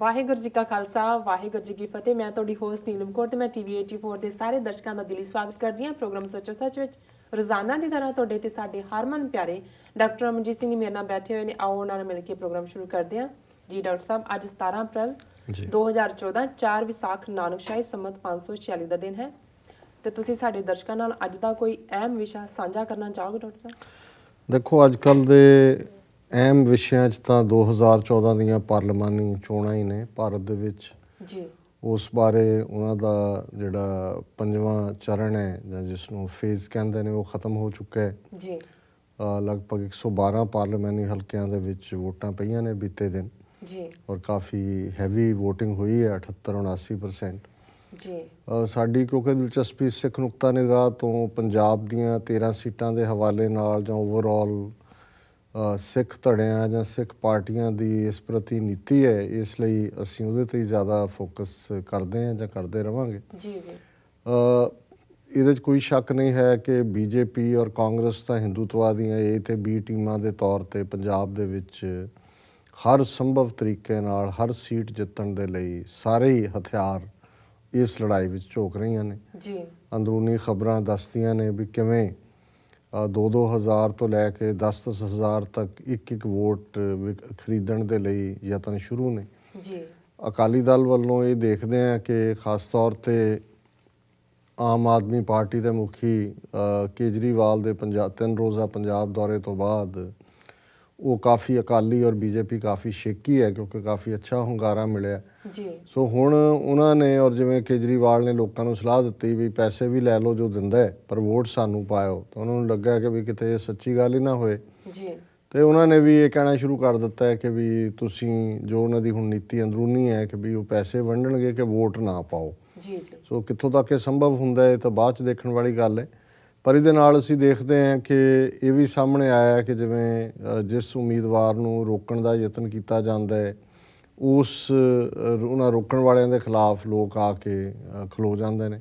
ਵਾਹਿਗੁਰੂ ਜੀ ਕਾ ਖਾਲਸਾ ਵਾਹਿਗੁਰੂ ਜੀ ਕੀ ਫਤਿਹ। ਮੈਂ ਤੁਹਾਡੀ ਹੋਸਟ ਨੀਲਮ ਕੌਰ ਤੇ ਮੈਂ ਟੀਵੀ 84 ਦੇ ਸਾਰੇ ਦਰਸ਼ਕਾਂ ਦਾ ਦਿਲੀ ਸਵਾਗਤ ਕਰਦੀ ਹਾਂ ਪ੍ਰੋਗਰਾਮ ਸੱਚੋ ਸੱਚ ਵਿੱਚ। ਰੋਜ਼ਾਨਾ ਦੀ ਤਰ੍ਹਾਂ ਤੁਹਾਡੇ ਤੇ ਸਾਡੇ ਹਰਮਨ ਪਿਆਰੇ ਡਾਕਟਰ ਅਮਰਜੀਤ ਸਿੰਘ ਮੇਰੇ ਨਾਲ ਬੈਠੇ ਹੋਏ ਨੇ। ਆਓ ਉਹਨਾਂ ਨਾਲ ਮਿਲ ਕੇ ਪ੍ਰੋਗਰਾਮ ਸ਼ੁਰੂ ਕਰਦੇ ਹਾਂ ਜੀ। ਡਾਕਟਰ ਸਾਹਿਬ, ਅੱਜ 17 ਅਪ੍ਰੈਲ 2014 4 ਵਿਸਾਖ ਨਾਨਕਸ਼ਾਹੀ ਸੰਮਤ 546 ਦਾ ਦਿਨ ਹੈ ਤੇ ਤੁਸੀਂ ਸਾਡੇ ਦਰਸ਼ਕਾਂ ਨਾਲ ਅੱਜ ਦਾ ਕੋਈ ਅਹਿਮ ਵਿਸ਼ਾ ਸਾਂਝਾ ਕਰਨਾ ਚਾਹੋਗੇ ਡਾਕਟਰ ਸਾਹਿਬ? ਦੇਖੋ, ਅੱਜ ਕੱਲ੍ਹ ਦੇ ਅਹਿਮ ਵਿਸ਼ਿਆਂ 'ਚ ਤਾਂ 2014 ਦੀਆਂ ਪਾਰਲੀਮਾਨੀ ਚੋਣਾਂ ਹੀ ਨੇ ਭਾਰਤ ਦੇ ਵਿੱਚ ਜੀ। ਉਸ ਬਾਰੇ ਉਹਨਾਂ ਦਾ ਜਿਹੜਾ 5ਵਾਂ ਚਰਨ ਹੈ ਜਾਂ ਜਿਸ ਨੂੰ ਫੇਜ਼ ਕਹਿੰਦੇ ਨੇ ਉਹ ਖ਼ਤਮ ਹੋ ਚੁੱਕਾ ਹੈ ਜੀ। ਲਗਭਗ 112 ਪਾਰਲੀਮਾਨੀ ਹਲਕਿਆਂ ਦੇ ਵਿੱਚ ਵੋਟਾਂ ਪਈਆਂ ਨੇ ਬੀਤੇ ਦਿਨ ਜੀ। ਔਰ ਕਾਫੀ ਹੈਵੀ ਵੋਟਿੰਗ ਹੋਈ ਹੈ 78-79%। ਜੀ। ਸਾਡੀ ਕਿਉਂਕਿ ਦਿਲਚਸਪੀ ਸਿੱਖ ਨੁਕਤਾ ਨਿਗਾਹ ਤੋਂ ਪੰਜਾਬ ਦੀਆਂ 13 ਸੀਟਾਂ ਦੇ ਹਵਾਲੇ ਨਾਲ ਜਾਂ ਓਵਰਆਲ ਸਿੱਖ ਧੜਿਆਂ ਜਾਂ ਸਿੱਖ ਪਾਰਟੀਆਂ ਦੀ ਇਸ ਪ੍ਰਤੀ ਨੀਤੀ ਹੈ, ਇਸ ਲਈ ਅਸੀਂ ਉਹਦੇ 'ਤੇ ਹੀ ਜ਼ਿਆਦਾ ਫੋਕਸ ਕਰਦੇ ਹਾਂ ਜਾਂ ਕਰਦੇ ਰਹਾਂਗੇ। ਜੀ ਜੀ। ਇਹਦੇ 'ਚ ਕੋਈ ਸ਼ੱਕ ਨਹੀਂ ਹੈ ਕਿ ਬੀਜੇਪੀ ਔਰ ਕਾਂਗਰਸ ਤਾਂ ਹਿੰਦੂਤਵਾ ਦੀਆਂ ਏ ਅਤੇ ਬੀ ਟੀਮਾਂ ਦੇ ਤੌਰ 'ਤੇ ਪੰਜਾਬ ਦੇ ਵਿੱਚ ਹਰ ਸੰਭਵ ਤਰੀਕੇ ਨਾਲ ਹਰ ਸੀਟ ਜਿੱਤਣ ਦੇ ਲਈ ਸਾਰੇ ਹੀ ਹਥਿਆਰ ਇਸ ਲੜਾਈ ਵਿੱਚ ਝੋਕ ਰਹੀਆਂ ਨੇ। ਜੀ। ਅੰਦਰੂਨੀ ਖਬਰਾਂ ਦੱਸਦੀਆਂ ਨੇ ਵੀ ਕਿਵੇਂ 2-2 ਹਜ਼ਾਰ ਤੋਂ ਲੈ ਕੇ 10-10 ਹਜ਼ਾਰ ਤੱਕ ਇੱਕ ਵੋਟ ਖਰੀਦਣ ਦੇ ਲਈ ਯਤਨ ਸ਼ੁਰੂ ਨੇ। ਜੀ। ਅਕਾਲੀ ਦਲ ਵੱਲੋਂ ਇਹ ਦੇਖਦੇ ਹਾਂ ਕਿ ਖਾਸ ਤੌਰ 'ਤੇ ਆਮ ਆਦਮੀ ਪਾਰਟੀ ਦੇ ਮੁਖੀ ਕੇਜਰੀਵਾਲ ਦੇ 3 ਰੋਜ਼ਾ ਪੰਜਾਬ ਦੌਰੇ ਤੋਂ ਬਾਅਦ ਉਹ ਕਾਫੀ ਅਕਾਲੀ ਔਰ ਬੀਜੇਪੀ ਕਾਫੀ ਸ਼ੇਕੀ ਹੈ ਕਿਉਂਕਿ ਕਾਫੀ ਅੱਛਾ ਹੁੰਗਾਰਾ ਮਿਲਿਆ। ਜੀ। ਸੋ ਹੁਣ ਉਹਨਾਂ ਨੇ ਔਰ ਜਿਵੇਂ ਕੇਜਰੀਵਾਲ ਨੇ ਲੋਕਾਂ ਨੂੰ ਸਲਾਹ ਦਿੱਤੀ ਵੀ ਪੈਸੇ ਵੀ ਲੈ ਲਓ ਜੋ ਦਿੰਦਾ ਹੈ ਪਰ ਵੋਟ ਸਾਨੂੰ ਪਾਇਓ, ਤਾਂ ਉਹਨਾਂ ਨੂੰ ਲੱਗਾ ਕਿ ਵੀ ਕਿਤੇ ਇਹ ਸੱਚੀ ਗੱਲ ਹੀ ਨਾ ਹੋਏ। ਜੀ। ਅਤੇ ਉਹਨਾਂ ਨੇ ਵੀ ਇਹ ਕਹਿਣਾ ਸ਼ੁਰੂ ਕਰ ਦਿੱਤਾ ਹੈ ਕਿ ਵੀ ਤੁਸੀਂ ਜੋ ਉਹਨਾਂ ਦੀ ਹੁਣ ਨੀਤੀ ਅੰਦਰੂਨੀ ਹੈ ਕਿ ਵੀ ਉਹ ਪੈਸੇ ਵੰਡਣਗੇ ਕਿ ਵੋਟ ਨਾ ਪਾਓ। ਜੀ ਜੀ। ਸੋ ਕਿੱਥੋਂ ਤੱਕ ਇਹ ਸੰਭਵ ਹੁੰਦਾ ਹੈ ਤਾਂ ਬਾਅਦ 'ਚ ਦੇਖਣ ਵਾਲੀ ਗੱਲ ਹੈ। ਪਰ ਇਹਦੇ ਨਾਲ ਅਸੀਂ ਦੇਖਦੇ ਹਾਂ ਕਿ ਇਹ ਵੀ ਸਾਹਮਣੇ ਆਇਆ ਕਿ ਜਿਵੇਂ ਜਿਸ ਉਮੀਦਵਾਰ ਨੂੰ ਰੋਕਣ ਦਾ ਯਤਨ ਕੀਤਾ ਜਾਂਦਾ ਹੈ ਉਹਨਾਂ ਰੋਕਣ ਵਾਲਿਆਂ ਦੇ ਖਿਲਾਫ ਲੋਕ ਆ ਕੇ ਖਲੋ ਜਾਂਦੇ ਨੇ।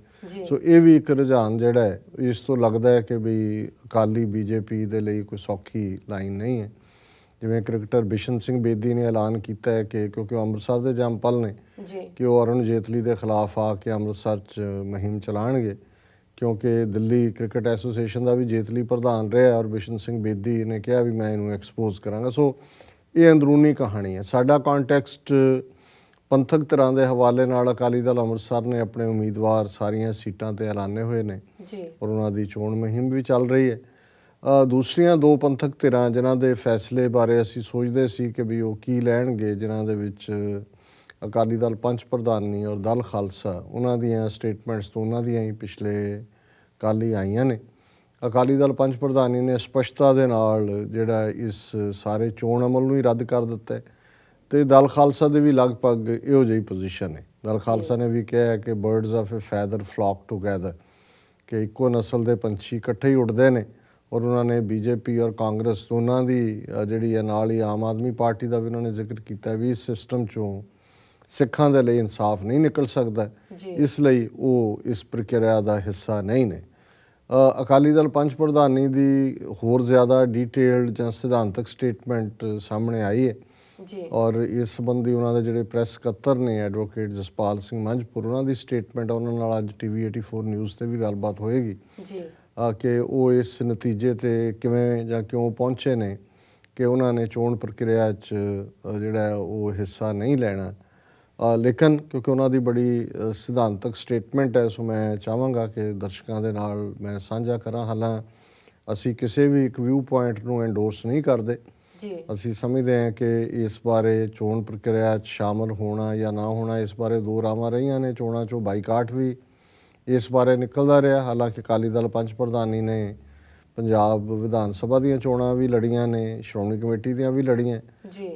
ਸੋ ਇਹ ਵੀ ਇੱਕ ਰੁਝਾਨ ਜਿਹੜਾ ਹੈ, ਇਸ ਤੋਂ ਲੱਗਦਾ ਹੈ ਕਿ ਵੀ ਅਕਾਲੀ ਬੀਜੇਪੀ ਦੇ ਲਈ ਕੋਈ ਸੌਖੀ ਲਾਈਨ ਨਹੀਂ ਹੈ। ਜਿਵੇਂ ਕ੍ਰਿਕਟਰ ਬਿਸ਼ਨ ਸਿੰਘ ਬੇਦੀ ਨੇ ਐਲਾਨ ਕੀਤਾ ਹੈ ਕਿ ਕਿਉਂਕਿ ਉਹ ਅੰਮ੍ਰਿਤਸਰ ਦੇ ਜੰਮਪਲ ਨੇ ਕਿ ਉਹ ਅਰੁਣ ਜੇਤਲੀ ਦੇ ਖਿਲਾਫ ਆ ਕੇ ਅੰਮ੍ਰਿਤਸਰ 'ਚ ਮੁਹਿੰਮ ਚਲਾਉਣਗੇ ਕਿਉਂਕਿ ਦਿੱਲੀ ਕ੍ਰਿਕਟ ਐਸੋਸੀਏਸ਼ਨ ਦਾ ਵੀ ਜੇਤਲੀ ਪ੍ਰਧਾਨ ਰਿਹਾ ਔਰ ਬਿਸ਼ਨ ਸਿੰਘ ਬੇਦੀ ਨੇ ਕਿਹਾ ਵੀ ਮੈਂ ਇਹਨੂੰ ਐਕਸਪੋਜ਼ ਕਰਾਂਗਾ। ਸੋ ਇਹ ਅੰਦਰੂਨੀ ਕਹਾਣੀ ਹੈ। ਸਾਡਾ ਕੰਟੈਕਸਟ ਪੰਥਕ ਧਿਰਾਂ ਦੇ ਹਵਾਲੇ ਨਾਲ ਅਕਾਲੀ ਦਲ ਅੰਮ੍ਰਿਤਸਰ ਨੇ ਆਪਣੇ ਉਮੀਦਵਾਰ ਸਾਰੀਆਂ ਸੀਟਾਂ 'ਤੇ ਐਲਾਨੇ ਹੋਏ ਨੇ ਔਰ ਉਹਨਾਂ ਦੀ ਚੋਣ ਮੁਹਿੰਮ ਵੀ ਚੱਲ ਰਹੀ ਹੈ। ਦੂਸਰੀਆਂ 2 ਪੰਥਕ ਧਿਰਾਂ ਜਿਨ੍ਹਾਂ ਦੇ ਫੈਸਲੇ ਬਾਰੇ ਅਸੀਂ ਸੋਚਦੇ ਸੀ ਕਿ ਵੀ ਉਹ ਕੀ ਲੈਣਗੇ, ਜਿਨ੍ਹਾਂ ਦੇ ਵਿੱਚ ਅਕਾਲੀ ਦਲ ਪੰਚ ਪ੍ਰਧਾਨੀ ਔਰ ਦਲ ਖਾਲਸਾ, ਉਹਨਾਂ ਦੀਆਂ ਸਟੇਟਮੈਂਟਸ ਤੋਂ ਉਹਨਾਂ ਦੀਆਂ ਹੀ ਪਿਛਲੇ ਕੱਲ੍ਹ ਹੀ ਆਈਆਂ ਨੇ। ਅਕਾਲੀ ਦਲ ਪੰਚ ਪ੍ਰਧਾਨੀ ਨੇ ਸਪਸ਼ਟਤਾ ਦੇ ਨਾਲ ਜਿਹੜਾ ਇਸ ਸਾਰੇ ਚੋਣ ਅਮਲ ਨੂੰ ਹੀ ਰੱਦ ਕਰ ਦਿੱਤਾ ਹੈ ਅਤੇ ਦਲ ਖਾਲਸਾ ਦੇ ਵੀ ਲਗਭਗ ਇਹੋ ਜਿਹੀ ਪੋਜੀਸ਼ਨ ਹੈ। ਦਲ ਖਾਲਸਾ ਨੇ ਵੀ ਕਿਹਾ ਹੈ ਕਿ birds of a feather flock together, ਕਿ ਇੱਕੋ ਨਸਲ ਦੇ ਪੰਛੀ ਇਕੱਠੇ ਹੀ ਉੱਡਦੇ ਨੇ। ਔਰ ਉਹਨਾਂ ਨੇ ਬੀਜੇਪੀ ਔਰ ਕਾਂਗਰਸ ਦੋਨਾਂ ਦੀ ਜਿਹੜੀ ਹੈ ਨਾਲ ਹੀ ਆਮ ਆਦਮੀ ਪਾਰਟੀ ਦਾ ਵੀ ਉਹਨਾਂ ਨੇ ਜ਼ਿਕਰ ਕੀਤਾ ਵੀ ਇਸ ਸਿਸਟਮ 'ਚੋਂ ਸਿੱਖਾਂ ਦੇ ਲਈ ਇਨਸਾਫ ਨਹੀਂ ਨਿਕਲ ਸਕਦਾ, ਇਸ ਲਈ ਉਹ ਇਸ ਪ੍ਰਕਿਰਿਆ ਦਾ ਹਿੱਸਾ ਨਹੀਂ ਨੇ। ਅਕਾਲੀ ਦਲ ਪੰਚ ਪ੍ਰਧਾਨੀ ਦੀ ਹੋਰ ਜ਼ਿਆਦਾ ਡੀਟੇਲਡ ਜਾਂ ਸਿਧਾਂਤਕ ਸਟੇਟਮੈਂਟ ਸਾਹਮਣੇ ਆਈ ਹੈ ਔਰ ਇਸ ਸੰਬੰਧੀ ਉਹਨਾਂ ਦੇ ਜਿਹੜੇ ਪ੍ਰੈਸ ਸਕੱਤਰ ਨੇ ਐਡਵੋਕੇਟ ਜਸਪਾਲ ਸਿੰਘ ਮੰਝਪੁਰ, ਉਹਨਾਂ ਦੀ ਸਟੇਟਮੈਂਟ ਉਹਨਾਂ ਨਾਲ ਅੱਜ ਟੀਵੀ 84 ਨਿਊਜ਼ 'ਤੇ ਵੀ ਗੱਲਬਾਤ ਹੋਏਗੀ ਕਿ ਉਹ ਇਸ ਨਤੀਜੇ 'ਤੇ ਕਿਵੇਂ ਜਾਂ ਕਿਉਂ ਪਹੁੰਚੇ ਨੇ ਕਿ ਉਹਨਾਂ ਨੇ ਚੋਣ ਪ੍ਰਕਿਰਿਆ 'ਚ ਜਿਹੜਾ ਉਹ ਹਿੱਸਾ ਨਹੀਂ ਲੈਣਾ। ਲੇਕਿਨ ਕਿਉਂਕਿ ਉਹਨਾਂ ਦੀ ਬੜੀ ਸਿਧਾਂਤਕ ਸਟੇਟਮੈਂਟ ਹੈ, ਸੋ ਮੈਂ ਚਾਹਾਂਗਾ ਕਿ ਦਰਸ਼ਕਾਂ ਦੇ ਨਾਲ ਮੈਂ ਸਾਂਝਾ ਕਰਾਂ। ਹਾਲਾਂ ਅਸੀਂ ਕਿਸੇ ਵੀ ਇੱਕ ਵਿਊ ਪੁਆਇੰਟ ਨੂੰ ਐਂਡੋਰਸ ਨਹੀਂ ਕਰਦੇ। ਅਸੀਂ ਸਮਝਦੇ ਹਾਂ ਕਿ ਇਸ ਬਾਰੇ ਚੋਣ ਪ੍ਰਕਿਰਿਆ 'ਚ ਸ਼ਾਮਲ ਹੋਣਾ ਜਾਂ ਨਾ ਹੋਣਾ, ਇਸ ਬਾਰੇ 2 ਰਾਵਾਂ ਰਹੀਆਂ ਨੇ। ਚੋਣਾਂ 'ਚੋਂ ਬਾਈਕਾਟ ਵੀ ਇਸ ਬਾਰੇ ਨਿਕਲਦਾ ਰਿਹਾ। ਹਾਲਾਂਕਿ ਅਕਾਲੀ ਦਲ ਪੰਚ ਪ੍ਰਧਾਨੀ ਨੇ ਪੰਜਾਬ ਵਿਧਾਨ ਸਭਾ ਦੀਆਂ ਚੋਣਾਂ ਵੀ ਲੜੀਆਂ ਨੇ, ਸ਼੍ਰੋਮਣੀ ਕਮੇਟੀ ਦੀਆਂ ਵੀ ਲੜੀਆਂ।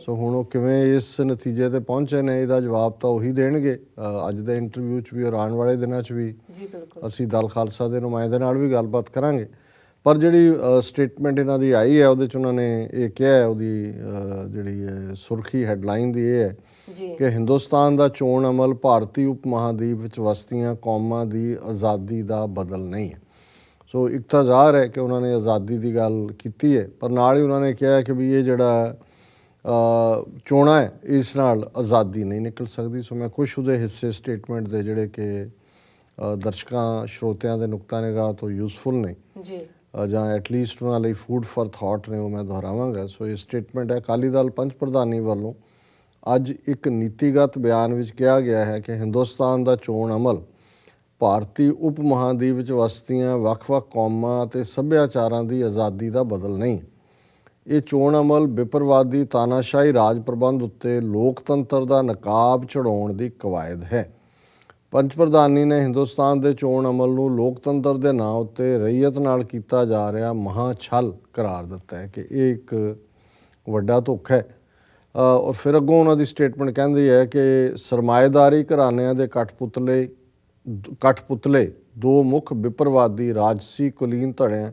ਸੋ ਹੁਣ ਉਹ ਕਿਵੇਂ ਇਸ ਨਤੀਜੇ 'ਤੇ ਪਹੁੰਚੇ ਨੇ ਇਹਦਾ ਜਵਾਬ ਤਾਂ ਉਹੀ ਦੇਣਗੇ ਅੱਜ ਦੇ ਇੰਟਰਵਿਊ 'ਚ ਵੀ ਔਰ ਆਉਣ ਵਾਲੇ ਦਿਨਾਂ 'ਚ ਵੀ। ਅਸੀਂ ਦਲ ਖਾਲਸਾ ਦੇ ਨੁਮਾਇੰਦੇ ਨਾਲ ਵੀ ਗੱਲਬਾਤ ਕਰਾਂਗੇ। ਪਰ ਜਿਹੜੀ ਸਟੇਟਮੈਂਟ ਇਹਨਾਂ ਦੀ ਆਈ ਹੈ ਉਹਦੇ 'ਚ ਉਹਨਾਂ ਨੇ ਇਹ ਕਿਹਾ ਹੈ, ਉਹਦੀ ਜਿਹੜੀ ਸੁਰਖੀ ਹੈਡਲਾਈਨ ਦੀ ਇਹ ਹੈ ਕਿ ਹਿੰਦੁਸਤਾਨ ਦਾ ਚੋਣ ਅਮਲ ਭਾਰਤੀ ਉਪ ਮਹਾਦੀਪ ਵਿੱਚ ਵਸਦੀਆਂ ਕੌਮਾਂ ਦੀ ਆਜ਼ਾਦੀ ਦਾ ਬਦਲ ਨਹੀਂ ਹੈ। ਸੋ ਇੱਕ ਤਾਂ ਜ਼ਾਹਰ ਹੈ ਕਿ ਉਹਨਾਂ ਨੇ ਆਜ਼ਾਦੀ ਦੀ ਗੱਲ ਕੀਤੀ ਹੈ, ਪਰ ਨਾਲ ਹੀ ਉਹਨਾਂ ਨੇ ਕਿਹਾ ਕਿ ਵੀ ਇਹ ਜਿਹੜਾ ਚੋਣਾਂ ਹੈ ਇਸ ਨਾਲ ਆਜ਼ਾਦੀ ਨਹੀਂ ਨਿਕਲ ਸਕਦੀ। ਸੋ ਮੈਂ ਕੁਛ ਉਹਦੇ ਹਿੱਸੇ ਸਟੇਟਮੈਂਟ ਦੇ ਜਿਹੜੇ ਕਿ ਦਰਸ਼ਕਾਂ ਸਰੋਤਿਆਂ ਦੇ ਨੁਕਤਾ ਨਿਗਾਹ ਤੋਂ ਯੂਜ਼ਫੁਲ ਨੇ ਜੀ ਜਾਂ ਐਟਲੀਸਟ ਉਹਨਾਂ ਲਈ ਫੂਡ ਫॉर ਥਾਟ ਨੇ, ਉਹ ਮੈਂ ਦੁਹਰਾਵਾਂਗਾ। ਸੋ ਇਹ ਸਟੇਟਮੈਂਟ ਹੈ ਅਕਾਲੀ ਦਲ ਪੰਚ ਪ੍ਰਧਾਨੀ ਵੱਲੋਂ। ਅੱਜ ਇੱਕ ਨੀਤੀਗਤ ਬਿਆਨ ਵਿੱਚ ਕਿਹਾ ਗਿਆ ਹੈ ਕਿ ਹਿੰਦੁਸਤਾਨ ਦਾ ਚੋਣ ਅਮਲ ਭਾਰਤੀ ਉਪ ਮਹਾਂਦੀਪ ਵਿੱਚ ਵਸਦੀਆਂ ਵੱਖ-ਵੱਖ ਕੌਮਾਂ ਅਤੇ ਸੱਭਿਆਚਾਰਾਂ ਦੀ ਆਜ਼ਾਦੀ ਦਾ ਬਦਲ ਨਹੀਂ। ਇਹ ਚੋਣ ਅਮਲ ਵਿਪਰਵਾਦੀ ਤਾਨਾਸ਼ਾਹੀ ਰਾਜ ਪ੍ਰਬੰਧ ਉੱਤੇ ਲੋਕਤੰਤਰ ਦਾ ਨਕਾਬ ਚੜਾਉਣ ਦੀ ਕਵਾਇਦ ਹੈ। ਪੰਚ ਪ੍ਰਧਾਨੀ ਨੇ ਹਿੰਦੁਸਤਾਨ ਦੇ ਚੋਣ ਅਮਲ ਨੂੰ ਲੋਕਤੰਤਰ ਦੇ ਨਾਂ ਉੱਤੇ ਰਈਅਤ ਨਾਲ ਕੀਤਾ ਜਾ ਰਿਹਾ ਮਹਾਂ ਛਲ ਕਰਾਰ ਦਿੱਤਾ ਹੈ ਕਿ ਇਹ ਇੱਕ ਵੱਡਾ ਧੋਖਾ ਹੈ। ਔਰ ਫਿਰ ਅੱਗੋਂ ਉਹਨਾਂ ਦੀ ਸਟੇਟਮੈਂਟ ਕਹਿੰਦੀ ਹੈ ਕਿ ਸਰਮਾਏਦਾਰੀ ਘਰਾਣਿਆਂ ਦੇ ਕਠਪੁਤਲੇ ਦੋ ਮੁੱਖ ਵਿਪਰਵਾਦੀ ਰਾਜਸੀ ਕੁਲੀਨ ਧੜਿਆਂ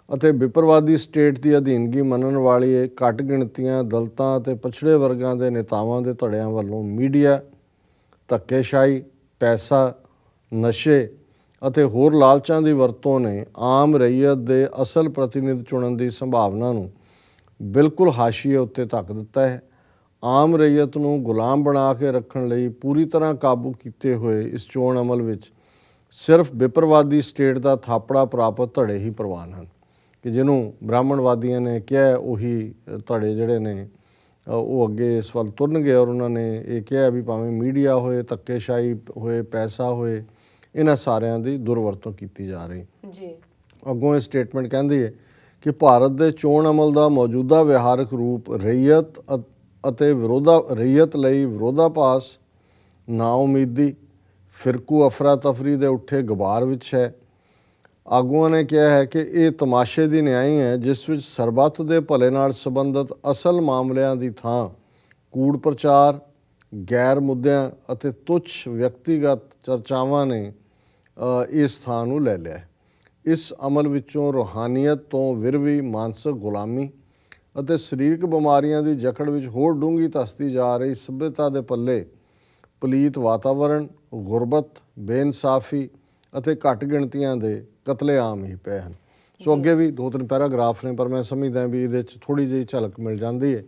ਅਤੇ ਵਿਪਰਵਾਦੀ ਸਟੇਟ ਦੀ ਅਧੀਨਗੀ ਮੰਨਣ ਵਾਲੀ ਇਹ ਘੱਟ ਗਿਣਤੀਆਂ ਦਲਿਤਾਂ ਅਤੇ ਪਛੜੇ ਵਰਗਾਂ ਦੇ ਨੇਤਾਵਾਂ ਦੇ ਧੜਿਆਂ ਵੱਲੋਂ ਮੀਡੀਆ, ਧੱਕੇਸ਼ਾਹੀ, ਪੈਸਾ, ਨਸ਼ੇ ਅਤੇ ਹੋਰ ਲਾਲਚਾਂ ਦੀ ਵਰਤੋਂ ਨੇ ਆਮ ਰਈਅਤ ਦੇ ਅਸਲ ਪ੍ਰਤੀਨਿਧ ਚੁਣਨ ਦੀ ਸੰਭਾਵਨਾ ਨੂੰ ਬਿਲਕੁਲ ਹਾਸ਼ੀਏ ਉੱਤੇ ਧੱਕ ਦਿੱਤਾ ਹੈ। ਆਮ ਰਈਅਤ ਨੂੰ ਗੁਲਾਮ ਬਣਾ ਕੇ ਰੱਖਣ ਲਈ ਪੂਰੀ ਤਰ੍ਹਾਂ ਕਾਬੂ ਕੀਤੇ ਹੋਏ ਇਸ ਚੋਣ ਅਮਲ ਵਿੱਚ ਸਿਰਫ ਵਿਪਰਵਾਦੀ ਸਟੇਟ ਦਾ ਥਾਪੜਾ ਪ੍ਰਾਪਤ ਧੜੇ ਹੀ ਪ੍ਰਵਾਨ ਹਨ ਕਿ ਜਿਹਨੂੰ ਬ੍ਰਾਹਮਣਵਾਦੀਆਂ ਨੇ ਕਿਹਾ ਉਹੀ ਧੜੇ ਜਿਹੜੇ ਨੇ ਉਹ ਅੱਗੇ ਇਸ ਵੱਲ ਤੁਰਨਗੇ। ਔਰ ਉਹਨਾਂ ਨੇ ਇਹ ਕਿਹਾ ਵੀ ਭਾਵੇਂ ਮੀਡੀਆ ਹੋਏ, ਧੱਕੇਸ਼ਾਹੀ ਹੋਏ, ਪੈਸਾ ਹੋਏ, ਇਹਨਾਂ ਸਾਰਿਆਂ ਦੀ ਦੁਰਵਰਤੋਂ ਕੀਤੀ ਜਾ ਰਹੀ ਜੀ। ਅੱਗੋਂ ਇਹ ਸਟੇਟਮੈਂਟ ਕਹਿੰਦੀ ਹੈ ਕਿ ਭਾਰਤ ਦੇ ਚੋਣ ਅਮਲ ਦਾ ਮੌਜੂਦਾ ਵਿਹਾਰਕ ਰੂਪ ਰਈਅਤ ਅਤੇ ਰਈਅਤ ਲਈ ਵਿਰੋਧਾਭਾਸ, ਨਾਉਮੀਦੀ, ਫਿਰਕੂ ਅਫਰਾ ਤਫਰੀ ਦੇ ਉੱਠੇ ਗੁਬਾਰ ਵਿੱਚ ਹੈ। ਆਗੂਆਂ ਨੇ ਕਿਹਾ ਹੈ ਕਿ ਇਹ ਤਮਾਸ਼ੇ ਦੀ ਨਿਆਈ ਹੈ ਜਿਸ ਵਿੱਚ ਸਰਬੱਤ ਦੇ ਭਲੇ ਨਾਲ ਸੰਬੰਧਿਤ ਅਸਲ ਮਾਮਲਿਆਂ ਦੀ ਥਾਂ ਕੂੜ ਪ੍ਰਚਾਰ, ਗੈਰ ਮੁੱਦਿਆਂ ਅਤੇ ਤੁੱਛ ਵਿਅਕਤੀਗਤ ਚਰਚਾਵਾਂ ਨੇ ਇਸ ਥਾਂ ਨੂੰ ਲੈ ਲਿਆ ਹੈ। ਇਸ ਅਮਲ ਵਿੱਚੋਂ ਰੂਹਾਨੀਅਤ ਤੋਂ ਵਿਰਵੀ ਮਾਨਸਿਕ ਗੁਲਾਮੀ ਅਤੇ ਸਰੀਰਕ ਬਿਮਾਰੀਆਂ ਦੀ ਜਕੜ ਵਿੱਚ ਹੋਰ ਡੂੰਘੀ ਧੱਸਦੀ ਜਾ ਰਹੀ ਸੱਭਿਅਤਾ ਦੇ ਪੱਲੇ ਪਲੀਤ ਵਾਤਾਵਰਣ, ਗੁਰਬਤ, ਬੇਇਨਸਾਫੀ ਅਤੇ ਘੱਟ ਗਿਣਤੀਆਂ ਦੇ ਕਤਲੇਆਮ ਹੀ ਪਏ ਹਨ। ਸੋ ਅੱਗੇ ਵੀ 2-3 ਪੈਰਾਗ੍ਰਾਫ ਨੇ, ਪਰ ਮੈਂ ਸਮਝਦਾ ਵੀ ਇਹਦੇ 'ਚ ਥੋੜ੍ਹੀ ਜਿਹੀ ਝਲਕ ਮਿਲ ਜਾਂਦੀ ਹੈ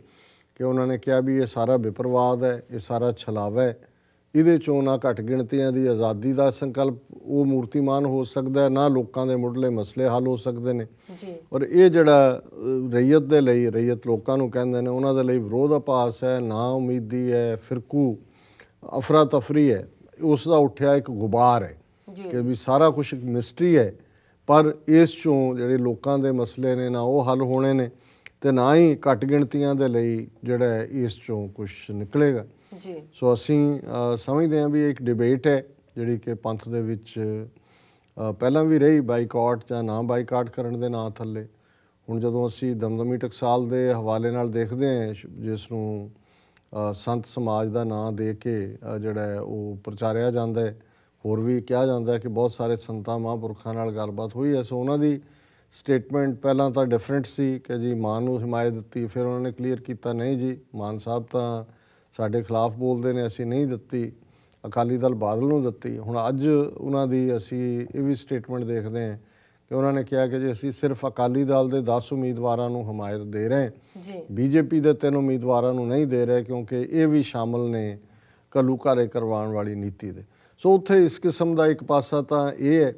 ਕਿ ਉਹਨਾਂ ਨੇ ਕਿਹਾ ਵੀ ਇਹ ਸਾਰਾ ਵਿਪਰਵਾਦ ਹੈ, ਇਹ ਸਾਰਾ ਛਲਾਵਾ ਹੈ। ਇਹਦੇ 'ਚੋਂ ਨਾ ਘੱਟ ਗਿਣਤੀਆਂ ਦੀ ਆਜ਼ਾਦੀ ਦਾ ਸੰਕਲਪ ਉਹ ਮੂਰਤੀਮਾਨ ਹੋ ਸਕਦਾ ਹੈ, ਨਾ ਲੋਕਾਂ ਦੇ ਮੁੱਢਲੇ ਮਸਲੇ ਹੱਲ ਹੋ ਸਕਦੇ ਨੇ। ਔਰ ਇਹ ਜਿਹੜਾ ਰਈਅਤ ਦੇ ਲਈ, ਰਈਅਤ ਲੋਕਾਂ ਨੂੰ ਕਹਿੰਦੇ ਨੇ, ਉਹਨਾਂ ਦੇ ਲਈ ਵਿਰੋਧਾਭਾਸ ਹੈ, ਨਾ ਉਮੀਦੀ ਹੈ, ਫਿਰਕੂ ਅਫਰਾ ਤਫਰੀ ਹੈ, ਉਸ ਦਾ ਉੱਠਿਆ ਇੱਕ ਗੁਬਾਰ ਹੈ ਕਿ ਵੀ ਸਾਰਾ ਕੁਛ ਇੱਕ ਮਿਸਟਰੀ ਹੈ। ਪਰ ਇਸ 'ਚੋਂ ਜਿਹੜੇ ਲੋਕਾਂ ਦੇ ਮਸਲੇ ਨੇ ਨਾ ਉਹ ਹੱਲ ਹੋਣੇ ਨੇ ਅਤੇ ਨਾ ਹੀ ਘੱਟ ਗਿਣਤੀਆਂ ਦੇ ਲਈ ਜਿਹੜਾ ਹੈ ਇਸ 'ਚੋਂ ਕੁਛ ਨਿਕਲੇਗਾ। ਸੋ ਅਸੀਂ ਸਮਝਦੇ ਹਾਂ ਵੀ ਇੱਕ ਡਿਬੇਟ ਹੈ ਜਿਹੜੀ ਕਿ ਪੰਥ ਦੇ ਵਿੱਚ ਪਹਿਲਾਂ ਵੀ ਰਹੀ, ਬਾਈਕਾਟ ਜਾਂ ਨਾ ਬਾਈਕਾਟ ਕਰਨ ਦੇ ਨਾਂ ਥੱਲੇ। ਹੁਣ ਜਦੋਂ ਅਸੀਂ ਦਮਦਮੀ ਟਕਸਾਲ ਦੇ ਹਵਾਲੇ ਨਾਲ ਦੇਖਦੇ ਹਾਂ ਜਿਸ ਨੂੰ ਸੰਤ ਸਮਾਜ ਦਾ ਨਾਂ ਦੇ ਕੇ ਜਿਹੜਾ ਹੈ ਉਹ ਪ੍ਰਚਾਰਿਆ ਜਾਂਦਾ ਹੈ, ਹੋਰ ਵੀ ਕਿਹਾ ਜਾਂਦਾ ਹੈ ਕਿ ਬਹੁਤ ਸਾਰੇ ਸੰਤਾਂ ਮਹਾਂਪੁਰਖਾਂ ਨਾਲ ਗੱਲਬਾਤ ਹੋਈ ਹੈ। ਸੋ ਉਹਨਾਂ ਦੀ ਸਟੇਟਮੈਂਟ ਪਹਿਲਾਂ ਤਾਂ ਡਿਫਰੈਂਟ ਸੀ ਕਿ ਜੀ ਮਾਨ ਨੂੰ ਹਮਾਇਤ ਦਿੱਤੀ, ਫਿਰ ਉਹਨਾਂ ਨੇ ਕਲੀਅਰ ਕੀਤਾ ਨਹੀਂ ਜੀ ਮਾਨ ਸਾਹਿਬ ਤਾਂ ਸਾਡੇ ਖਿਲਾਫ ਬੋਲਦੇ ਨੇ, ਅਸੀਂ ਨਹੀਂ ਦਿੱਤੀ, ਅਕਾਲੀ ਦਲ ਬਾਦਲ ਨੂੰ ਦਿੱਤੀ। ਹੁਣ ਅੱਜ ਉਹਨਾਂ ਦੀ ਅਸੀਂ ਇਹ ਵੀ ਸਟੇਟਮੈਂਟ ਦੇਖਦੇ ਹਾਂ ਕਿ ਉਹਨਾਂ ਨੇ ਕਿਹਾ ਕਿ ਜੀ ਅਸੀਂ ਸਿਰਫ ਅਕਾਲੀ ਦਲ ਦੇ 10 ਉਮੀਦਵਾਰਾਂ ਨੂੰ ਹਮਾਇਤ ਦੇ ਰਹੇ, ਬੀਜੇਪੀ ਦੇ 3 ਉਮੀਦਵਾਰਾਂ ਨੂੰ ਨਹੀਂ ਦੇ ਰਹੇ ਕਿਉਂਕਿ ਇਹ ਵੀ ਸ਼ਾਮਲ ਨੇ ਘੱਲੂ ਘਾਰੇ ਕਰਵਾਉਣ ਵਾਲੀ ਨੀਤੀ ਦੇ। ਸੋ ਉੱਥੇ ਇਸ ਕਿਸਮ ਦਾ ਇੱਕ ਪਾਸਾ ਤਾਂ ਇਹ ਹੈ,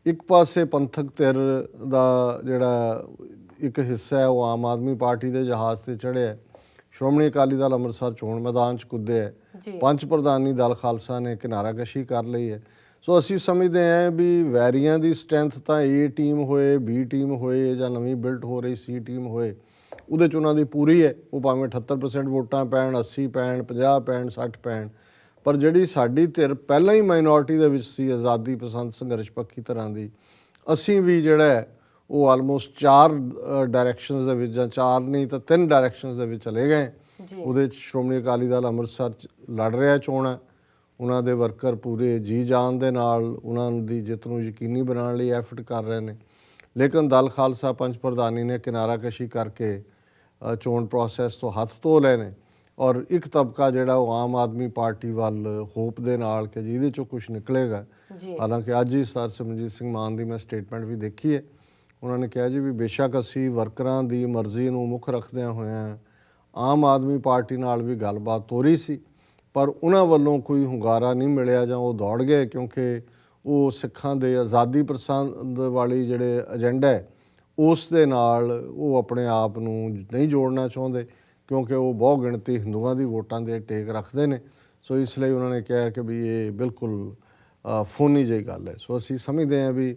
ਇੱਕ ਪਾਸੇ ਪੰਥਕ ਧਿਰ ਦਾ ਜਿਹੜਾ ਇੱਕ ਹਿੱਸਾ ਹੈ ਉਹ ਆਮ ਆਦਮੀ ਪਾਰਟੀ ਦੇ ਜਹਾਜ਼ 'ਤੇ ਚੜ੍ਹਿਆ, ਸ਼੍ਰੋਮਣੀ ਅਕਾਲੀ ਦਲ ਅੰਮ੍ਰਿਤਸਰ ਚੋਣ ਮੈਦਾਨ 'ਚ ਕੁੱਦਿਆ, ਪੰਚ ਪ੍ਰਧਾਨੀ ਦਲ ਖਾਲਸਾ ਨੇ ਕਿਨਾਰਾਕਸ਼ੀ ਕਰ ਲਈ ਹੈ। ਸੋ ਅਸੀਂ ਸਮਝਦੇ ਹਾਂ ਵੀ ਵੈਰੀਆਂ ਦੀ ਸਟਰੈਂਥ ਤਾਂ ਏ ਟੀਮ ਹੋਏ, ਬੀ ਟੀਮ ਹੋਏ ਜਾਂ ਨਵੀਂ ਬਿਲਟ ਹੋ ਰਹੀ ਸੀ ਟੀਮ ਹੋਏ, ਉਹਦੇ 'ਚ ਉਹਨਾਂ ਦੀ ਪੂਰੀ ਹੈ। ਉਹ ਭਾਵੇਂ 78% ਵੋਟਾਂ ਪੈਣ, 80 ਪੈਣ, 50 ਪੈਣ, 60 ਪੈਣ, ਪਰ ਜਿਹੜੀ ਸਾਡੀ ਧਿਰ ਪਹਿਲਾਂ ਹੀ ਮਾਈਨੋਰਟੀ ਦੇ ਵਿੱਚ ਸੀ, ਆਜ਼ਾਦੀ ਪਸੰਦ ਸੰਘਰਸ਼ ਪੱਖੀ ਤਰ੍ਹਾਂ ਦੀ, ਅਸੀਂ ਵੀ ਜਿਹੜਾ ਹੈ ਉਹ ਆਲਮੋਸਟ 4 ਡਾਇਰੈਕਸ਼ਨਸ ਦੇ ਵਿੱਚ ਜਾਂ 4 ਨਹੀਂ ਤਾਂ 3 ਡਾਇਰੈਕਸ਼ਨਸ ਦੇ ਵਿੱਚ ਚਲੇ ਗਏ। ਉਹਦੇ 'ਚ ਸ਼੍ਰੋਮਣੀ ਅਕਾਲੀ ਦਲ ਅੰਮ੍ਰਿਤਸਰ 'ਚ ਲੜ ਰਿਹਾ ਚੋਣ, ਉਹਨਾਂ ਦੇ ਵਰਕਰ ਪੂਰੇ ਜੀ ਜਾਨ ਦੇ ਨਾਲ ਉਹਨਾਂ ਦੀ ਜਿੱਤ ਨੂੰ ਯਕੀਨੀ ਬਣਾਉਣ ਲਈ ਐਫਰਟ ਕਰ ਰਹੇ ਨੇ, ਲੇਕਿਨ ਦਲ ਖਾਲਸਾ ਪੰਚ ਪ੍ਰਧਾਨੀ ਨੇ ਕਿਨਾਰਾਕਸ਼ੀ ਕਰਕੇ ਚੋਣ ਪ੍ਰੋਸੈਸ ਤੋਂ ਹੱਥ ਧੋ ਲਏ ਨੇ। ਔਰ ਇੱਕ ਤਬਕਾ ਜਿਹੜਾ ਉਹ ਆਮ ਆਦਮੀ ਪਾਰਟੀ ਵੱਲ ਹੋਪ ਦੇ ਨਾਲ ਕਿ ਜਿਹਦੇ 'ਚੋਂ ਕੁਛ ਨਿਕਲੇਗਾ। ਹਾਲਾਂਕਿ ਅੱਜ ਹੀ ਸਰ ਸਿਮਰਜੀਤ ਸਿੰਘ ਮਾਨ ਦੀ ਮੈਂ ਸਟੇਟਮੈਂਟ ਵੀ ਦੇਖੀ ਹੈ, ਉਹਨਾਂ ਨੇ ਕਿਹਾ ਜੀ ਵੀ ਬੇਸ਼ੱਕ ਅਸੀਂ ਵਰਕਰਾਂ ਦੀ ਮਰਜ਼ੀ ਨੂੰ ਮੁੱਖ ਰੱਖਦਿਆਂ ਹੋਇਆਂ ਆਮ ਆਦਮੀ ਪਾਰਟੀ ਨਾਲ ਵੀ ਗੱਲਬਾਤ ਤੋਰੀ ਸੀ, ਪਰ ਉਹਨਾਂ ਵੱਲੋਂ ਕੋਈ ਹੁੰਗਾਰਾ ਨਹੀਂ ਮਿਲਿਆ ਜਾਂ ਉਹ ਦੌੜ ਗਏ, ਕਿਉਂਕਿ ਉਹ ਸਿੱਖਾਂ ਦੇ ਆਜ਼ਾਦੀ ਪਸੰਦ ਵਾਲੀ ਜਿਹੜੇ ਏਜੰਡਾ ਹੈ ਉਸ ਦੇ ਨਾਲ ਉਹ ਆਪਣੇ ਆਪ ਨੂੰ ਨਹੀਂ ਜੋੜਨਾ ਚਾਹੁੰਦੇ, ਕਿਉਂਕਿ ਉਹ ਬਹੁ ਗਿਣਤੀ ਹਿੰਦੂਆਂ ਦੀ ਵੋਟਾਂ ਦੇ ਟੇਕ ਰੱਖਦੇ ਨੇ। ਸੋ ਇਸ ਲਈ ਉਹਨਾਂ ਨੇ ਕਿਹਾ ਕਿ ਵੀ ਇਹ ਬਿਲਕੁਲ ਫੋਨੀ ਜਿਹੀ ਗੱਲ ਹੈ। ਸੋ ਅਸੀਂ ਸਮਝਦੇ ਹਾਂ ਵੀ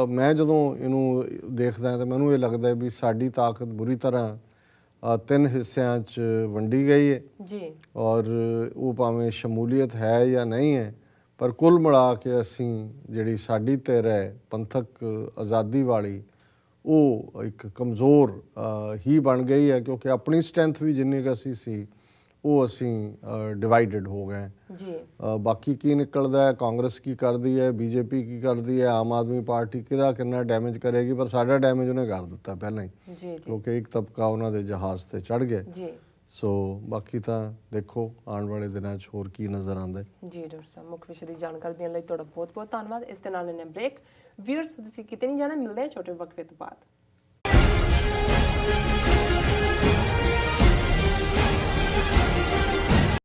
ਮੈਂ ਜਦੋਂ ਇਹਨੂੰ ਦੇਖਦਾ ਤਾਂ ਮੈਨੂੰ ਇਹ ਲੱਗਦਾ ਵੀ ਸਾਡੀ ਤਾਕਤ ਬੁਰੀ ਤਰ੍ਹਾਂ ਤਿੰਨ ਹਿੱਸਿਆਂ 'ਚ ਵੰਡੀ ਗਈ ਹੈ ਜੀ, ਔਰ ਉਹ ਭਾਵੇਂ ਸ਼ਮੂਲੀਅਤ ਹੈ ਜਾਂ ਨਹੀਂ ਹੈ, ਪਰ ਕੁੱਲ ਮਿਲਾ ਕੇ ਅਸੀਂ ਜਿਹੜੀ ਸਾਡੀ ਧਿਰ ਹੈ ਪੰਥਕ ਆਜ਼ਾਦੀ ਵਾਲੀ, ਉਹ ਇੱਕ ਕਮਜ਼ੋਰ ਹੀ ਬਣ ਗਈ ਹੈ, ਕਿਉਂਕਿ ਆਪਣੀ ਸਟਰੈਂਥ ਵੀ ਜਿੰਨੀ ਕੁ ਅਸੀਂ ਸੀ ਉਹ ਅਸੀਂ ਡਿਵਾਈਡਡ ਹੋ ਗਏ ਜੀ। ਬਾਕੀ ਕੀ ਨਿਕਲਦਾ ਹੈ, ਕਾਂਗਰਸ ਕੀ ਕਰਦੀ ਹੈ, ਬੀਜੇਪੀ ਕੀ ਕਰਦੀ ਹੈ, ਆਮ ਆਦਮੀ ਪਾਰਟੀ ਕਿਹਦਾ ਕਿੰਨਾ ਡੈਮੇਜ ਕਰੇਗੀ, ਪਰ ਸਾਡਾ ਡੈਮੇਜ ਉਹਨੇ ਕਰ ਦਿੱਤਾ ਪਹਿਲਾਂ ਹੀ, ਜੀ, ਕਿਉਂਕਿ ਇੱਕ ਤਬਕਾ ਉਹਨਾਂ ਦੇ ਜਹਾਜ਼ ਤੇ ਚੜ੍ਹ ਗਿਆ। ਜੀ, ਸੋ ਬਾਕੀ ਤਾਂ ਦੇਖੋ ਆਉਣ ਵਾਲੇ ਦਿਨਾਂ 'ਚ ਹੋਰ ਕੀ ਨਜ਼ਰ ਆਉਂਦਾ ਹੈ। ਜੀ ਡਾਕਟਰ ਸਾਹਿਬ, ਮੁੱਖ ਵਿਸ਼ੇ ਦੀ ਜਾਣਕਾਰੀ ਦੇਣ ਲਈ ਤੁਹਾਡਾ ਬਹੁਤ ਬਹੁਤ ਧੰਨਵਾਦ। ਇਸ ਦੇ ਨਾਲ ਇਹਨੇ ਬ੍ਰੇਕ। ਵੀਅਰਸ ਤੁਸੀਂ ਕਿਤੇ ਨਹੀਂ ਜਾਣਾ, ਮਿਲਦੇ ਹਾਂ ਛੋਟੇ ਵਕਫੇ ਤੋਂ ਬਾਅਦ।